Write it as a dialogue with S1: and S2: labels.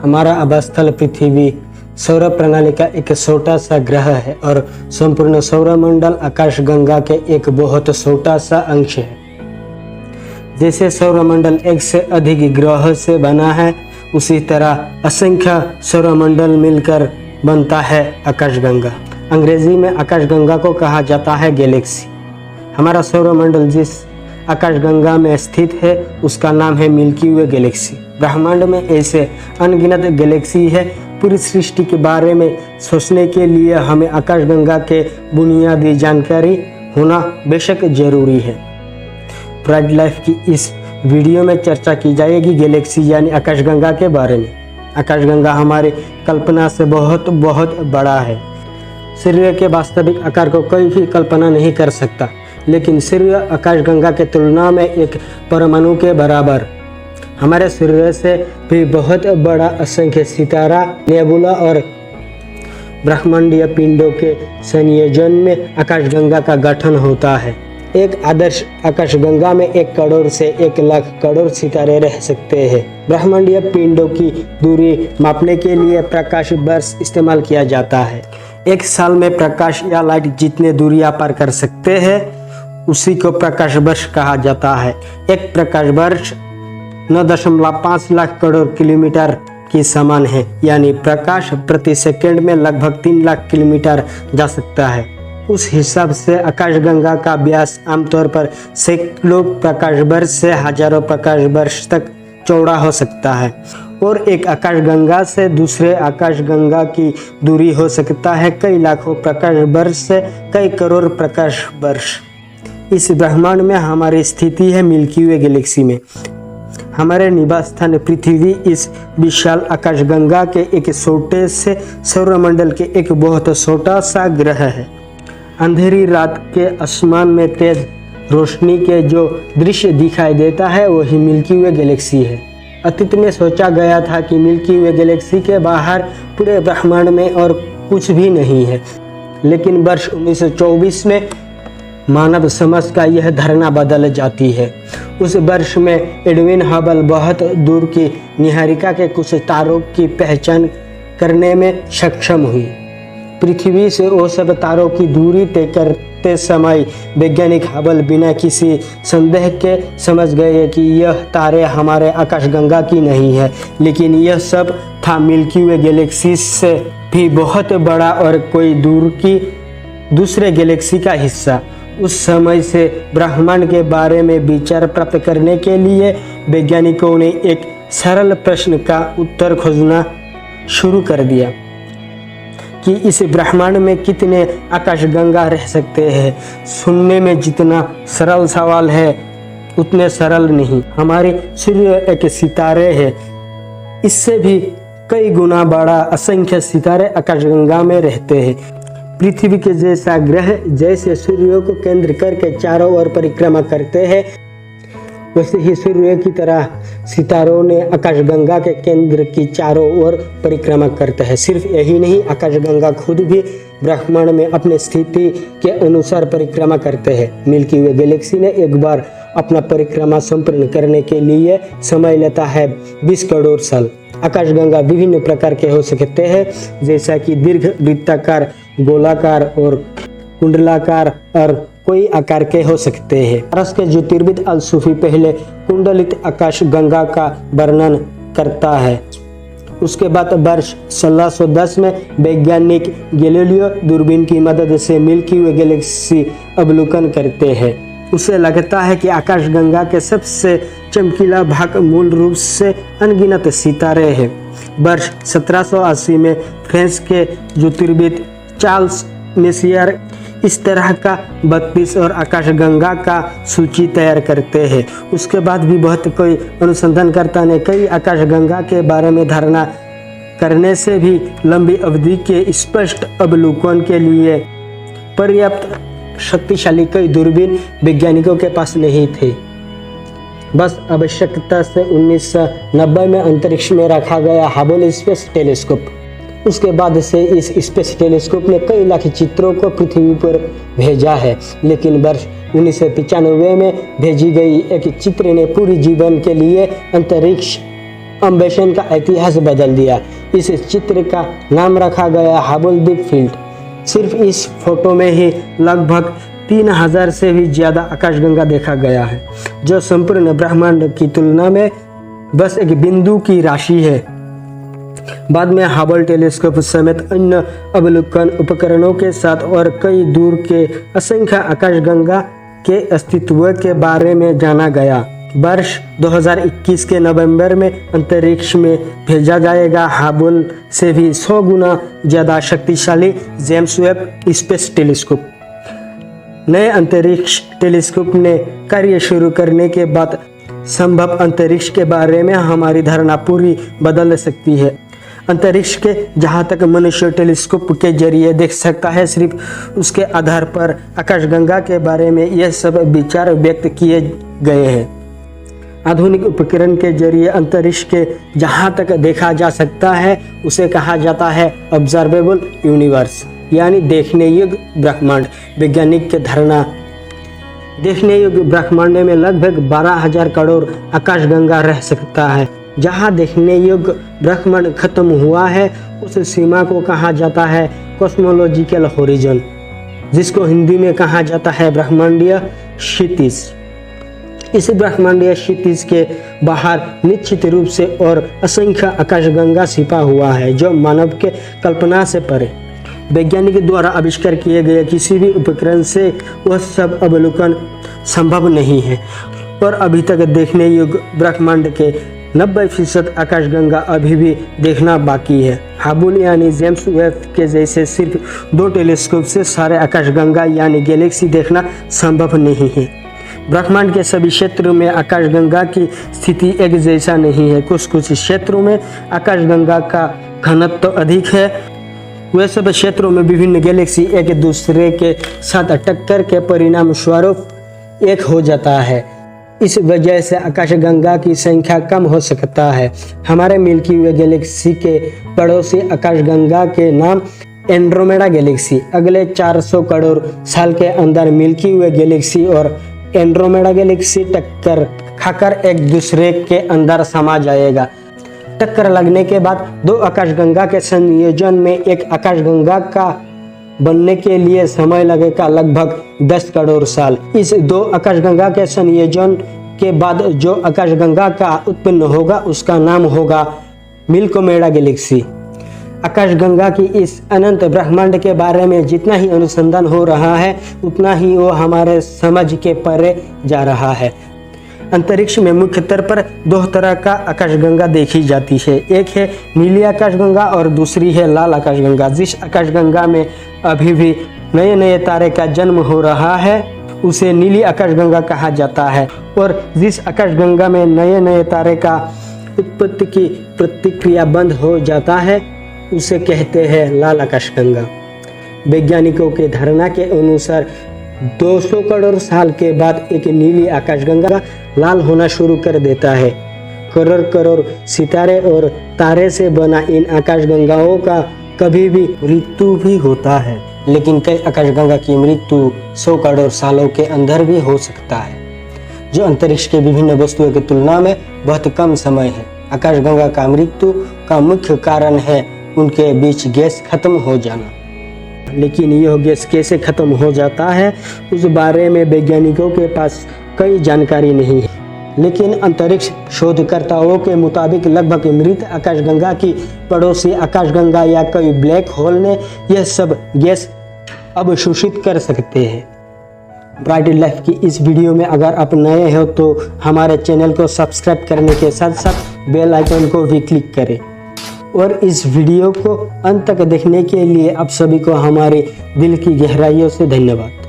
S1: हमारा आवासस्थल पृथ्वी सौर प्रणाली का एक छोटा सा ग्रह है और संपूर्ण सौरमंडल आकाशगंगा के एक बहुत छोटा सा अंश है। जैसे सौरमंडल एक से अधिक ग्रह से बना है, उसी तरह असंख्य सौरमंडल मिलकर बनता है आकाशगंगा। अंग्रेजी में आकाशगंगा को कहा जाता है गैलेक्सी। हमारा सौरमंडल जिस आकाशगंगा में स्थित है उसका नाम है मिल्की वे गैलेक्सी। ब्रह्मांड में ऐसे अनगिनत गैलेक्सी है। पूरी सृष्टि के बारे में सोचने के लिए हमें आकाशगंगा के बुनियादी जानकारी होना बेशक जरूरी है। प्राइड लाइफ की इस वीडियो में चर्चा की जाएगी गैलेक्सी यानी आकाशगंगा के बारे में। आकाशगंगा हमारी कल्पना से बहुत बहुत बड़ा है। सूर्य के वास्तविक आकार को कोई भी कल्पना नहीं कर सकता, लेकिन सूर्य आकाशगंगा के तुलना में एक परमाणु के बराबर। हमारे सूर्य से भी बहुत बड़ा असंख्य सितारा, नेबुला और ब्रह्मांडीय पिंडों के संयोजन में आकाशगंगा का गठन होता है। एक आदर्श आकाशगंगा में 1 करोड़ से 1 लाख करोड़ सितारे रह सकते हैं। ब्रह्मांडीय पिंडों की दूरी मापने के लिए प्रकाश वर्ष इस्तेमाल किया जाता है। एक साल में प्रकाश या लाइट जितने दूरियां पार कर सकते हैं उसी को प्रकाश वर्ष कहा जाता है। एक प्रकाश वर्ष 9.5 लाख करोड़ किलोमीटर के समान है, यानी प्रकाश प्रति सेकंड में लगभग 3 लाख किलोमीटर जा सकता है। उस हिसाब से आकाशगंगा का व्यास आमतौर पर सैकड़ों प्रकाश वर्ष से हजारों प्रकाश वर्ष तक चौड़ा हो सकता है और एक आकाशगंगा से दूसरे आकाशगंगा की दूरी हो सकता है कई लाखों प्रकाश वर्ष से कई करोड़ प्रकाश वर्ष। इस ब्रह्मांड में हमारी स्थिति है मिल्की वे गैलेक्सी में। हमारे निवास स्थान पृथ्वी इस विशाल आकाशगंगा के एक छोटे से सौरमंडल के एक बहुत छोटा सा ग्रह है। अंधेरी रात के आसमान में तेज रोशनी के जो दृश्य दिखाई देता है वही मिल्की वे गैलेक्सी है। अतीत में सोचा गया था कि मिल्की वे गैलेक्सी के बाहर पूरे ब्रह्मांड में और कुछ भी नहीं है, लेकिन वर्ष 1924 में मानव समझ का यह धारणा बदल जाती है। उस वर्ष में एडविन हबल बहुत दूर की निहारिका के कुछ तारों की पहचान करने में सक्षम हुई। पृथ्वी से वो सब तारों की दूरी तय करते समय वैज्ञानिक हबल बिना किसी संदेह के समझ गए कि यह तारे हमारे आकाशगंगा की नहीं है, लेकिन यह सब था मिल्की वे गैलेक्सी से भी बहुत बड़ा और कोई दूर की दूसरे गैलेक्सी का हिस्सा। उस समय से ब्रह्मांड के बारे में विचार प्राप्त करने के लिए वैज्ञानिकों ने एक सरल प्रश्न का उत्तर खोजना शुरू कर दिया कि इस ब्रह्मांड में कितने आकाशगंगा रह सकते हैं। सुनने में जितना सरल सवाल है उतने सरल नहीं। हमारे सूर्य एक सितारे है, इससे भी कई गुना बड़ा असंख्य सितारे आकाशगंगा में रहते हैं। पृथ्वी के जैसा ग्रह जैसे सूर्य को केंद्र करके चारों ओर परिक्रमा करते हैं, वैसे ही सूर्य की तरह सितारों ने आकाशगंगा के केंद्र की चारों ओर परिक्रमा करते हैं। सिर्फ यही नहीं, आकाशगंगा खुद भी ब्रह्मांड में अपनी स्थिति के अनुसार परिक्रमा करते हैं। मिल्की वे गैलेक्सी ने एक बार अपना परिक्रमा संपूर्ण करने के लिए समय लेता है 20 करोड़ साल। आकाशगंगा विभिन्न प्रकार के हो सकते हैं, जैसा कि दीर्घ वृत्ताकार, गोलाकार और कुंडलाकार और कोई आकार के हो सकते हैं। पारस के ज्योतिर्विद अल सूफी पहले कुंडलित आकाशगंगा का वर्णन करता है। उसके बाद वर्ष 1610 में वैज्ञानिक गैलीलियो दूरबीन की मदद से मिल्की वे गैलेक्सी अवलोकन करते हैं। उसे लगता है कि आकाशगंगा के सबसे चमकीला भाग मूल रूप से अनगिनत सितारे हैं। वर्ष 1780 में फ्रांस के ज्योतिर्विद चार्ल्स मेसियर इस तरह का 32 और आकाशगंगा का सूची तैयार करते हैं। उसके बाद भी बहुत कोई अनुसंधानकर्ता ने कई आकाशगंगा के बारे में धारणा करने से भी लंबी अवधि के स्पष्ट अवलोकन के लिए पर्याप्त शक्तिशाली कई दूरबीन वैज्ञानिकों के पास नहीं थे। बस आवश्यकता से 1990 में अंतरिक्ष में रखा गया हबल स्पेस टेलीस्कोप। उसके बाद से इस स्पेस टेलीस्कोप ने कई लाख चित्रों को पृथ्वी पर भेजा है, लेकिन वर्ष 1995 में भेजी गई एक चित्र ने पूरी जीवन के लिए अंतरिक्ष अन्वेषण का इतिहास बदल दिया। इस चित्र का नाम रखा गया हबल द्वीप फील्ड। सिर्फ इस फोटो में ही लगभग 3000 से भी ज्यादा आकाशगंगा देखा गया है, जो संपूर्ण ब्रह्मांड की तुलना में बस एक बिंदु की राशि है। बाद में हबल टेलीस्कोप समेत अन्य अवलोकन उपकरणों के साथ और कई दूर के असंख्य आकाशगंगा के अस्तित्व के बारे में जाना गया। वर्ष 2021 के नवंबर में अंतरिक्ष में भेजा जाएगा हबल से भी 100 गुना ज्यादा शक्तिशाली जेम्स वेब स्पेस टेलीस्कोप। नए अंतरिक्ष टेलीस्कोप ने कार्य शुरू करने के बाद संभव अंतरिक्ष के बारे में हमारी धारणा पूरी बदल सकती है। अंतरिक्ष के जहाँ तक मनुष्य टेलीस्कोप के जरिए देख सकता है, सिर्फ उसके आधार पर आकाशगंगा के बारे में यह सब विचार व्यक्त किए गए हैं। आधुनिक उपकरण के जरिए अंतरिक्ष के जहाँ तक देखा जा सकता है उसे कहा जाता है ऑब्जर्वेबल यूनिवर्स, यानी देखने योग्य ब्रह्मांड। वैज्ञानिक के धारणा देखने योग्य ब्रह्मांड में लगभग 12,000 करोड़ आकाशगंगा रह सकता है। जहाँ देखने योग्य ब्रह्मांड खत्म हुआ है उस सीमा को कहा जाता है कॉस्मोलॉजिकल होरिजन, जिसको हिंदी में कहा जाता है ब्रह्मांडीय क्षितिज। इस ब्रह्मांडीय क्षितिज के बाहर निश्चित रूप से और असंख्य आकाशगंगा छिपा हुआ है, जो मानव के कल्पना से परे। वैज्ञानिक द्वारा आविष्कार किए गए किसी भी उपकरण से वह सब अवलोकन संभव नहीं है और अभी तक देखने योग्य ब्रह्मांड के 90% आकाशगंगा अभी भी देखना बाकी है। हबल यानी जेम्स वेब के जैसे सिर्फ 2 टेलीस्कोप से सारे आकाशगंगा यानी गैलेक्सी देखना संभव नहीं है। ब्रह्मांड के सभी क्षेत्रों में आकाशगंगा की स्थिति एक जैसा नहीं है। कुछ क्षेत्रों में आकाशगंगा का घनत्व तो अधिक है, वे सब क्षेत्रों में विभिन्न गैलेक्सी एक दूसरे के साथ टक्कर के परिणाम स्वरूप एक हो जाता है। इस वजह से आकाशगंगा की संख्या कम हो सकता है। हमारे मिल्की वे गैलेक्सी के पड़ोसी आकाशगंगा के नाम एंड्रोमेडा गैलेक्सी। अगले 400 करोड़ साल के अंदर मिल्की वे गैलेक्सी और एंड्रोमेडा गैलेक्सी टक्कर खाकर एक दूसरे के अंदर समा जाएगा। टक्कर लगने के बाद 2 आकाशगंगा के संयोजन में एक आकाशगंगा का बनने के लिए समय लगेगा लगभग 10 करोड़ साल। इस 2 आकाशगंगा के संयोजन के बाद जो आकाशगंगा का उत्पन्न होगा उसका नाम होगा मिल्कोमेडा गैलेक्सी। आकाशगंगा की इस अनंत ब्रह्मांड के बारे में जितना ही अनुसंधान हो रहा है उतना ही वो हमारे समझ के परे जा रहा है। अंतरिक्ष में मुख्य तौर पर 2 तरह का आकाशगंगा देखी जाती है, एक है नीली आकाशगंगा और दूसरी है लाल आकाशगंगा। जिस आकाशगंगा में अभी भी नए नए तारे का जन्म हो रहा है उसे नीली आकाशगंगा कहा जाता है, और जिस आकाशगंगा में नए नए तारे का उत्पत्ति की प्रतिक्रिया बंद हो जाता है उसे कहते हैं लाल आकाशगंगा। वैज्ञानिकों के धारणा के अनुसार 200 करोड़ साल के बाद एक नीली आकाशगंगा लाल होना शुरू कर देता है। करोड़ करोड़ सितारे और तारे से बना इन आकाशगंगाओं का कभी भी मृत्यु भी होता है, लेकिन कई आकाशगंगा की मृत्यु 100 करोड़ सालों के अंदर भी हो सकता है, जो अंतरिक्ष के विभिन्न वस्तुओं की तुलना में बहुत कम समय है। आकाशगंगा का मृत्यु का मुख्य कारण है उनके बीच गैस खत्म हो जाना, लेकिन यह गैस कैसे खत्म हो जाता है उस बारे में वैज्ञानिकों के पास कोई जानकारी नहीं है। लेकिन अंतरिक्ष शोधकर्ताओं के मुताबिक लगभग मृत आकाशगंगा की पड़ोसी आकाशगंगा या कोई ब्लैक होल ने यह सब गैस अवशोषित कर सकते हैं। ब्राइट लाइफ की इस वीडियो में अगर आप नए हो तो हमारे चैनल को सब्सक्राइब करने के साथ साथ बेल आइकन को भी क्लिक करें, और इस वीडियो को अंत तक देखने के लिए आप सभी को हमारे दिल की गहराइयों से धन्यवाद।